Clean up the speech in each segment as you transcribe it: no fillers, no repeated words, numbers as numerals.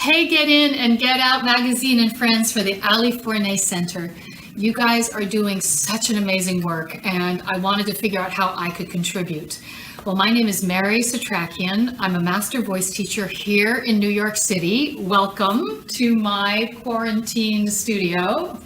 Hey, Get In and Get Out magazine and friends for the Ali Fournet Center. You guys are doing such an amazing work, and I wanted to figure out how I could contribute. Well, my name is Mary Setrakian. I'm a master voice teacher here in New York City. Welcome to my quarantine studio.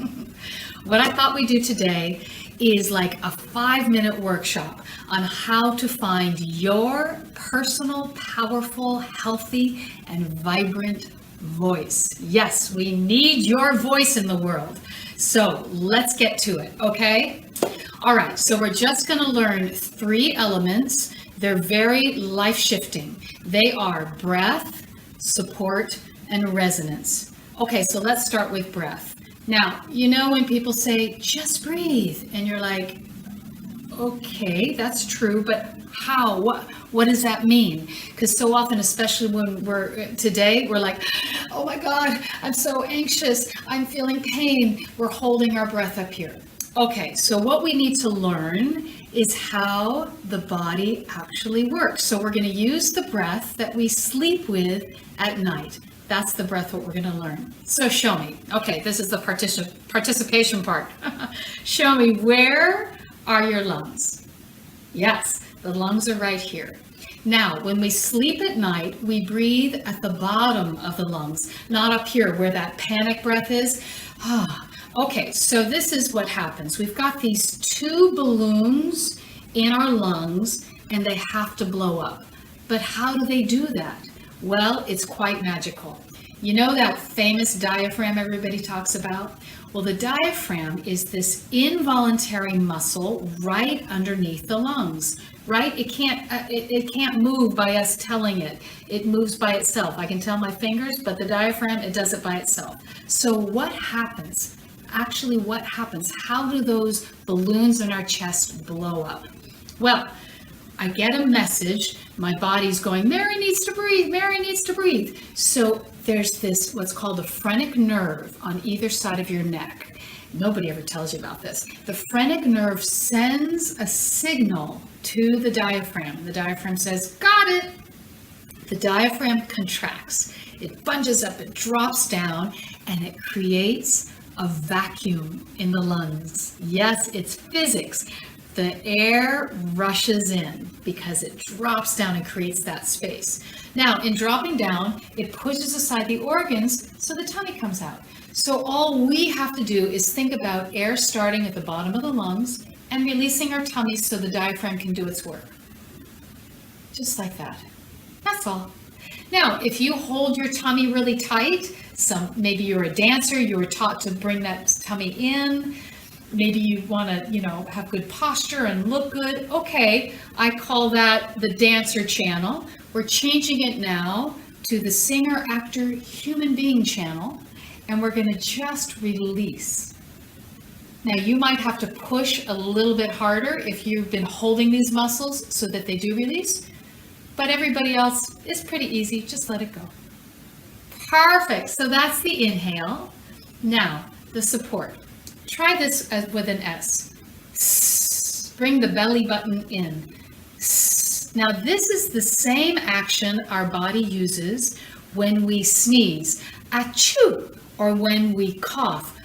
What I thought we'd do today is like a 5-minute workshop on how to find your personal, powerful, healthy, and vibrant voice. Yes, we need your voice in the world. So let's get to it, okay? All right, so we're just going to learn 3 elements. They're very life-shifting. They are breath, support, and resonance. Okay, so let's start with breath. Now, you know when people say, just breathe, and you're like, okay, that's true, but how? What does that mean? Because so often, especially when we're like, oh my God, I'm so anxious, I'm feeling pain. We're holding our breath up here. Okay, so what we need to learn is how the body actually works. So we're going to use the breath that we sleep with at night. That's the breath what we're going to learn. So show me. Okay, this is the participation part. Show me, where are your lungs? Yes, the lungs are right here. Now, when we sleep at night, we breathe at the bottom of the lungs, not up here where that panic breath is. Okay, so this is what happens. We've got these 2 balloons in our lungs, and they have to blow up. But how do they do that? Well, it's quite magical. You know that famous diaphragm everybody talks about? Well, the diaphragm is this involuntary muscle right underneath the lungs, right? It can't move by us telling it. It moves by itself. I can tell my fingers, but the diaphragm, it does it by itself. So what happens? Actually, what happens? How do those balloons in our chest blow up? Well, I get a message, my body's going, Mary needs to breathe, Mary needs to breathe. So there's this, what's called a phrenic nerve on either side of your neck. Nobody ever tells you about this. The phrenic nerve sends a signal to the diaphragm. The diaphragm says, got it. The diaphragm contracts. It bunges up, it drops down, and it creates a vacuum in the lungs. Yes, it's physics. The air rushes in because it drops down and creates that space. Now, in dropping down, it pushes aside the organs, so the tummy comes out. So all we have to do is think about air starting at the bottom of the lungs and releasing our tummies so the diaphragm can do its work. Just like that. That's all. Now, if you hold your tummy really tight, maybe you're a dancer, you were taught to bring that tummy in. Maybe you want to, have good posture and look good. Okay, I call that the dancer channel. We're changing it now to the singer, actor, human being channel, and we're going to just release. Now, you might have to push a little bit harder if you've been holding these muscles so that they do release, but everybody else is pretty easy. Just let it go. Perfect. So that's the inhale. Now, the support. Try this with an S. Bring the belly button in. Now, this is the same action our body uses when we sneeze, achoo, or when we cough.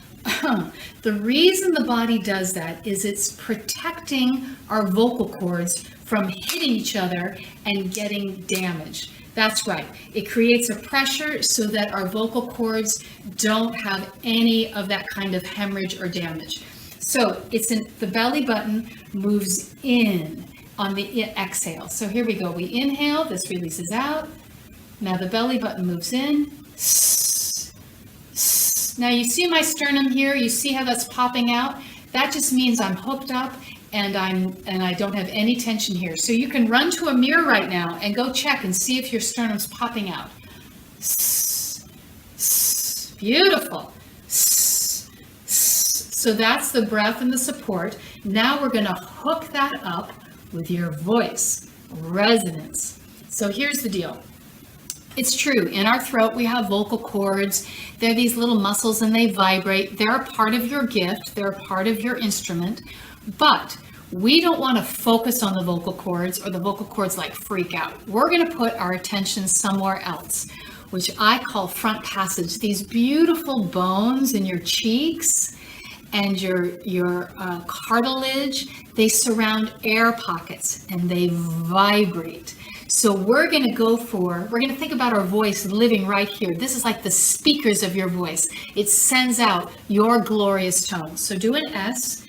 The reason the body does that is it's protecting our vocal cords from hitting each other and getting damaged. That's right. It creates a pressure so that our vocal cords don't have any of that kind of hemorrhage or damage. So the belly button moves in on the exhale. So here we go. We inhale, this releases out. Now the belly button moves in. Now you see my sternum here. You see how that's popping out? That just means I'm hooked up and I don't have any tension here. So you can run to a mirror right now and go check and see if your sternum's popping out. Beautiful. So that's the breath and the support. Now we're going to hook that up with your voice, resonance. So here's the deal. It's true, in our throat we have vocal cords. They're these little muscles and they vibrate. They're a part of your gift. They're a part of your instrument. But we don't want to focus on the vocal cords or the vocal cords like freak out. We're going to put our attention somewhere else. which I call front passage. These beautiful bones in your cheeks and your cartilage, they surround air pockets and they vibrate. So we're going to think about our voice living right here. This is like the speakers of your voice. It sends out your glorious tones. So do an S.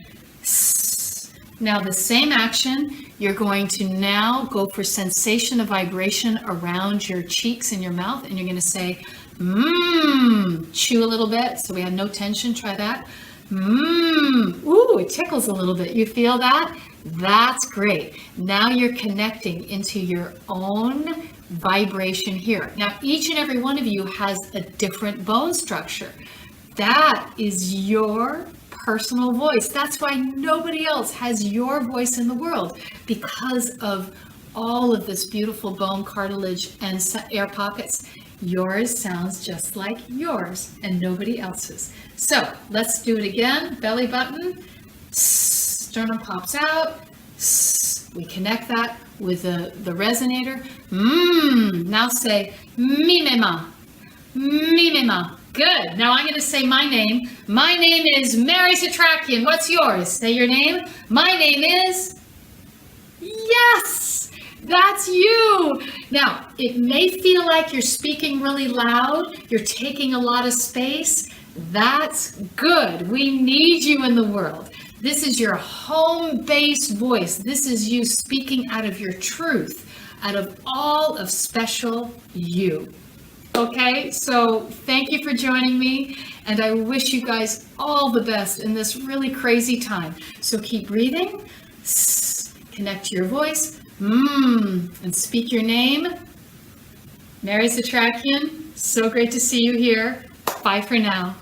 Now the same action, you're going to now go for sensation of vibration around your cheeks and your mouth, and you're going to say, chew a little bit. So we have no tension. Try that. Ooh, it tickles a little bit. You feel that? That's great. Now you're connecting into your own vibration here. Now, each and every one of you has a different bone structure. That is your personal voice. That's why nobody else has your voice in the world, because of all of this beautiful bone cartilage and air pockets. Yours sounds just like yours and nobody else's. So let's do it again. Belly button, sternum pops out. We connect that with the resonator. Now say mimema, mimema. Good. Now I'm going to say my name. My name is Mary Setrakian. What's yours? Say your name. My name is... Yes! That's you! Now, it may feel like you're speaking really loud. You're taking a lot of space. That's good. We need you in the world. This is your home base voice. This is you speaking out of your truth, out of all of special you. Okay, so thank you for joining me, and I wish you guys all the best in this really crazy time. So keep breathing, connect to your voice, and speak your name. Mary Setrakian, so great to see you here. Bye for now.